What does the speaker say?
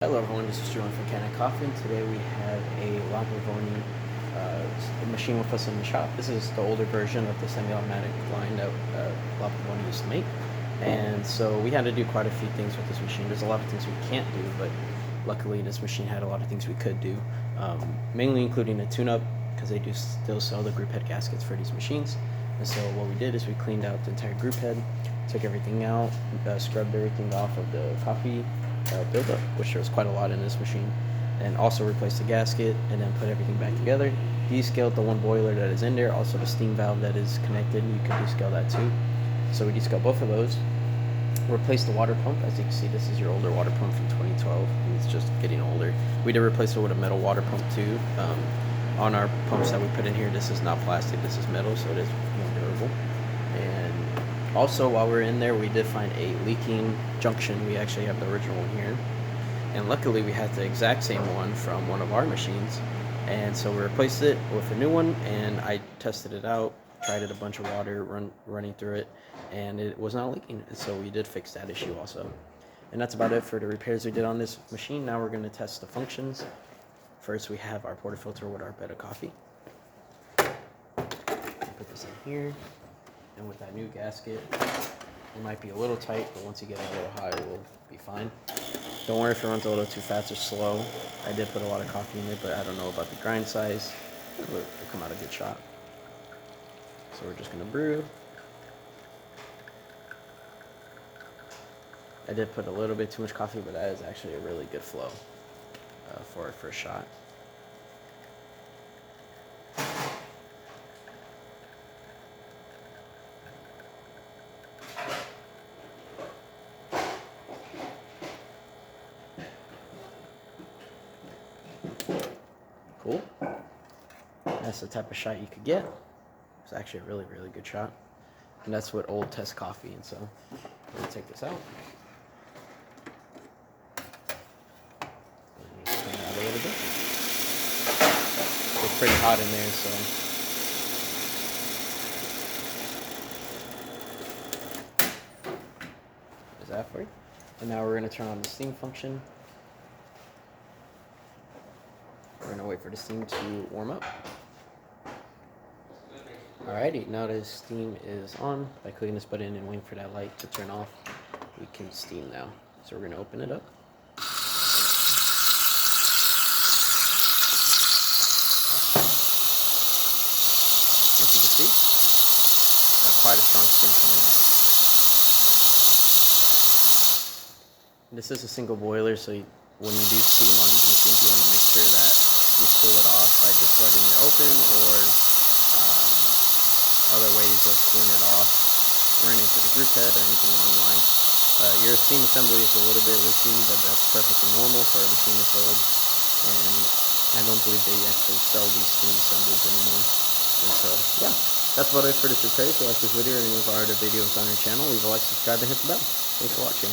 Hello everyone, this is Julian from Kanen and today we have a Pavoni machine with us in the shop. This is the older version of the semi-automatic line that Pavoni used to make. And so we had to do quite a few things with this machine. There's a lot of things we can't do, but luckily this machine had a lot of things we could do, mainly including a tune-up, because they do still sell the group head gaskets for these machines. And so what we did is we cleaned out the entire group head, took everything out, scrubbed everything off of the coffee buildup, which there was quite a lot in this machine, and also replaced the gasket and then put everything back together. Descaled the one boiler that is in there, also the steam valve that is connected. You can descale that too. So we descaled both of those. Replaced the water pump. As you can see, this is your older water pump from 2012. It's just getting older. We did replace it with a metal water pump too. On our pumps that we put in here, this is not plastic, this is metal, so it is more durable. And also, while we're in there, we did find a leaking junction. We actually have the original one here. And luckily, we had the exact same one from one of our machines. And so we replaced it with a new one, and I tested it out, tried it a bunch of water running through it, and it was not leaking. And so we did fix that issue also. And that's about it for the repairs we did on this machine. Now we're going to test the functions. First, we have our portafilter with our bed of coffee. Put this in here. And with that new gasket, it might be a little tight, but once you get it a little high, it will be fine. Don't worry if it runs a little too fast or slow. I did put a lot of coffee in it, but I don't know about the grind size. It'll come out a good shot. So we're just going to brew. I did put a little bit too much coffee, but that is actually a really good flow for our first shot. Cool. That's the type of shot you could get. It's actually a really, really good shot. And that's what old test coffee. And so we're gonna take this out. Turn it out a little bit. It's pretty hot in there, so. There's that for you. And now we're gonna turn on the steam function. We're going to wait for the steam to warm up. Alrighty, now that the steam is on, by clicking this button and waiting for that light to turn off, we can steam now. So we're going to open it up. As you can see, got quite a strong steam coming out. This is a single boiler, so when you do steam on these machines, you want to make sure that you cool it off by just letting it open, or other ways of cooling it off, running into the group head or anything along the line. Your steam assembly is a little bit leaking, but that's perfectly normal for a machine this old, and I don't believe they actually sell these steam assemblies anymore. And so, yeah, that's about it for this repair. If you like this video or any of our other videos on our channel, leave a like, subscribe, and hit the bell. Thanks for watching.